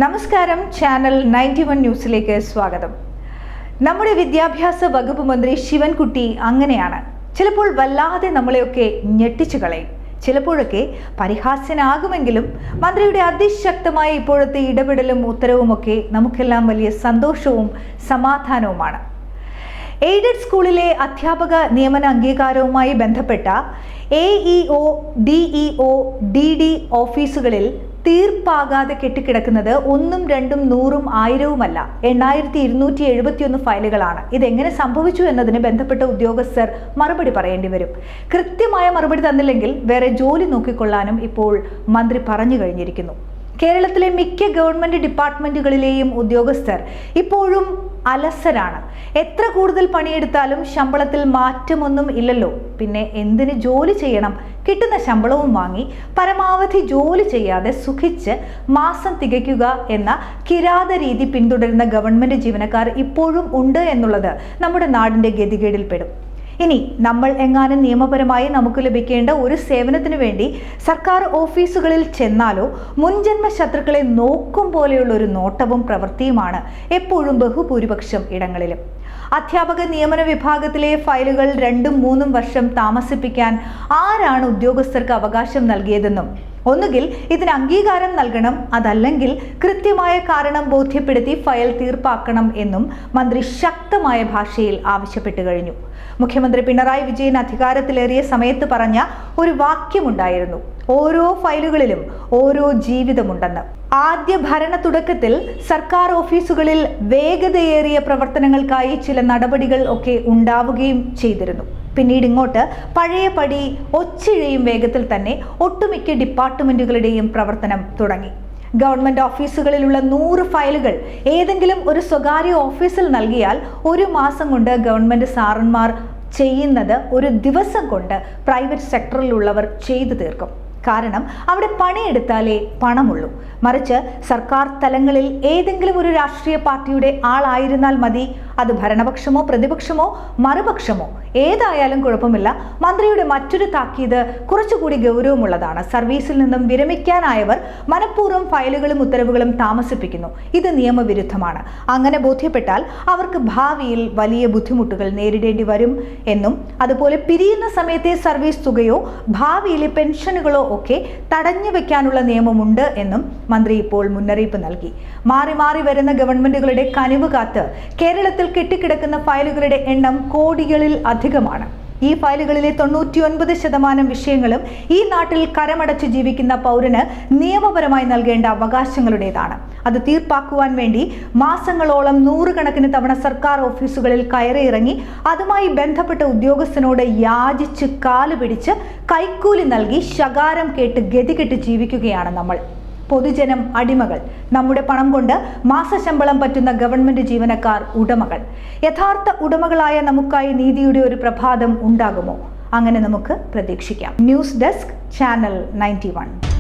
നമസ്കാരം, ചാനൽ 91 ന്യൂസിലേക്ക് സ്വാഗതം. നമ്മുടെ വിദ്യാഭ്യാസ വകുപ്പ് മന്ത്രി ശിവൻകുട്ടി അങ്ങനെയാണ്. ചിലപ്പോൾ വല്ലാതെ നമ്മളെയൊക്കെ ഞെട്ടിച്ചു കളയും. ചിലപ്പോഴൊക്കെ പരിഹാസ്യനാകുമെങ്കിലും മന്ത്രിയുടെ അതിശക്തമായ ഇപ്പോഴത്തെ ഇടപെടലും ഉത്തരവുമൊക്കെ നമുക്കെല്ലാം വലിയ സന്തോഷവും സമാധാനവുമാണ്. എയ്ഡഡ് സ്കൂളിലെ അധ്യാപക നിയമന അംഗീകാരവുമായി ബന്ധപ്പെട്ട AEO, DEO, DD ഓഫീസുകളിൽ തീർപ്പാകാതെ കെട്ടിക്കിടക്കുന്നത് 1, 2, 100, 1000 8271 ഫയലുകളാണ്. ഇതെങ്ങനെ സംഭവിച്ചു എന്നതിന് ബന്ധപ്പെട്ട ഉദ്യോഗസ്ഥർ മറുപടി പറയേണ്ടി വരും. കൃത്യമായ മറുപടി തന്നില്ലെങ്കിൽ വേറെ ജോലി നോക്കിക്കൊള്ളാനും ഇപ്പോൾ മന്ത്രി പറഞ്ഞു കഴിഞ്ഞിരിക്കുന്നു. കേരളത്തിലെ മിക്ക ഗവൺമെന്റ് ഡിപ്പാർട്ട്മെന്റുകളിലെയും ഉദ്യോഗസ്ഥർ ഇപ്പോഴും അലസരാണ്. എത്ര കൂടുതൽ പണിയെടുത്താലും ശമ്പളത്തിൽ മാറ്റമൊന്നും ഇല്ലല്ലോ, പിന്നെ എന്തിന് ജോലി ചെയ്യണം? കിട്ടുന്ന ശമ്പളവും വാങ്ങി പരമാവധി ജോലി ചെയ്യാതെ സുഖിച്ച് മാസം തികയ്ക്കുക എന്ന കിരാത രീതി പിന്തുടരുന്ന ഗവൺമെന്റ് ജീവനക്കാർ ഇപ്പോഴും ഉണ്ട് എന്നുള്ളത് നമ്മുടെ നാടിന്റെ ഗതികേടിൽപ്പെടും. ഇനി നമ്മൾ എങ്ങാനും നിയമപരമായി നമുക്ക് ലഭിക്കേണ്ട ഒരു സേവനത്തിനു വേണ്ടി സർക്കാർ ഓഫീസുകളിൽ ചെന്നാലോ മുൻജന്മ ശത്രുക്കളെ നോക്കും പോലെയുള്ള ഒരു നോട്ടവും പ്രവൃത്തിയുമാണ് എപ്പോഴും ബഹുഭൂരിപക്ഷം ഇടങ്ങളിലും. അധ്യാപക നിയമന വിഭാഗത്തിലെ ഫയലുകൾ 2-3 വർഷം താമസിപ്പിക്കാൻ ആരാണ് ഉദ്യോഗസ്ഥർക്ക് അവകാശം നൽകിയതെന്നും ഒന്നുകിൽ ഇതിന് അംഗീകാരം നൽകണം, അതല്ലെങ്കിൽ കൃത്യമായ കാരണം ബോധ്യപ്പെടുത്തി ഫയൽ തീർപ്പാക്കണം എന്നും മന്ത്രി ശക്തമായ ഭാഷയിൽ ആവശ്യപ്പെട്ടു കഴിഞ്ഞു. മുഖ്യമന്ത്രി പിണറായി വിജയൻ അധികാരത്തിലേറിയ സമയത്ത് പറഞ്ഞ ഒരു വാക്യമുണ്ടായിരുന്നു: ഓരോ ഫയലുകളിലും ഓരോ ജീവിതമുണ്ടെന്ന്. ആദ്യ ഭരണ തുടക്കത്തിൽ സർക്കാർ ഓഫീസുകളിൽ വേഗതയേറിയ പ്രവർത്തനങ്ങൾക്കായി ചില നടപടികൾ ഒക്കെ ഉണ്ടാവുകയും ചെയ്തിരുന്നു. പിന്നീട് ഇങ്ങോട്ട് പഴയപടി ഒച്ചിഴയും വേഗത്തിൽ തന്നെ ഒട്ടുമിക്ക ഡിപ്പാർട്ട്മെന്റുകളുടെയും പ്രവർത്തനം തുടങ്ങി. ഗവൺമെന്റ് ഓഫീസുകളിലുള്ള 100 ഫയലുകൾ ഏതെങ്കിലും ഒരു സ്വകാര്യ ഓഫീസിൽ നൽകിയാൽ 1 മാസം കൊണ്ട് ഗവൺമെന്റ് സാറന്മാർ ചെയ്യുന്നത് ഒരു ദിവസം കൊണ്ട് പ്രൈവറ്റ് സെക്ടറിലുള്ളവർ ചെയ്തു തീർക്കും. കാരണം അവിടെ പണിയെടുത്താലേ പണമുള്ളൂ. മറിച്ച് സർക്കാർ തലങ്ങളിൽ ഏതെങ്കിലും ഒരു രാഷ്ട്രീയ പാർട്ടിയുടെ ആളായിരുന്നാൽ മതി. അത് ഭരണപക്ഷമോ പ്രതിപക്ഷമോ മറുപക്ഷമോ ഏതായാലും കുഴപ്പമില്ല. മന്ത്രിയുടെ മറ്റൊരു താക്കീത് കുറച്ചുകൂടി ഗൗരവമുള്ളതാണ്. സർവീസിൽ നിന്നും വിരമിക്കാനായവർ മനഃപൂർവ്വം ഫയലുകളും ഉത്തരവുകളും താമസിപ്പിക്കുന്നു. ഇത് നിയമവിരുദ്ധമാണ്. അങ്ങനെ ബോധ്യപ്പെട്ടാൽ അവർക്ക് ഭാവിയിൽ വലിയ ബുദ്ധിമുട്ടുകൾ നേരിടേണ്ടി വരും എന്നും, അതുപോലെ പിരിയുന്ന സമയത്തെ സർവീസ് തുകയോ ഭാവിയിലെ പെൻഷനുകളോ ഒക്കെ തടഞ്ഞു വെക്കാനുള്ള നിയമമുണ്ട് എന്നും മന്ത്രി ഇപ്പോൾ മുന്നറിയിപ്പ് നൽകി. മാറി മാറി വരുന്ന ഗവൺമെന്റുകളുടെ കനിവ് കാത്ത് കേരളത്തിൽ കെട്ടിക്കിടക്കുന്ന ഫയലുകളുടെ എണ്ണം കോടികളിൽ അധികമാണ്. ഈ ഫയലുകളിലെ 99% വിഷയങ്ങളും ഈ നാട്ടിൽ കരമടച്ച് ജീവിക്കുന്ന പൗരന് നിയമപരമായി നൽകേണ്ട അവകാശങ്ങളുടേതാണ്. അത് തീർപ്പാക്കുവാൻ വേണ്ടി മാസങ്ങളോളം 100 കണക്കിന് തവണ സർക്കാർ ഓഫീസുകളിൽ കയറിയിറങ്ങി അതുമായി ബന്ധപ്പെട്ട ഉദ്യോഗസ്ഥനോട് യാചിച്ച് കാലുപിടിച്ച് കൈക്കൂലി നൽകി ശകാരം കേട്ട് ഗതികെട്ട് ജീവിക്കുകയാണ് നമ്മൾ. പൊതുജനം അടിമകൾ, നമ്മുടെ പണം കൊണ്ട് മാസശമ്പളം പറ്റുന്ന ഗവൺമെന്റ് ജീവനക്കാർ ഉടമകൾ. യഥാർത്ഥ ഉടമകളായ നമുക്കായി നീതിയുടെ ഒരു പ്രഭാതം ഉണ്ടാകുമോ? അങ്ങനെ നമുക്ക് പ്രതീക്ഷിക്കാം. News desk, channel 91.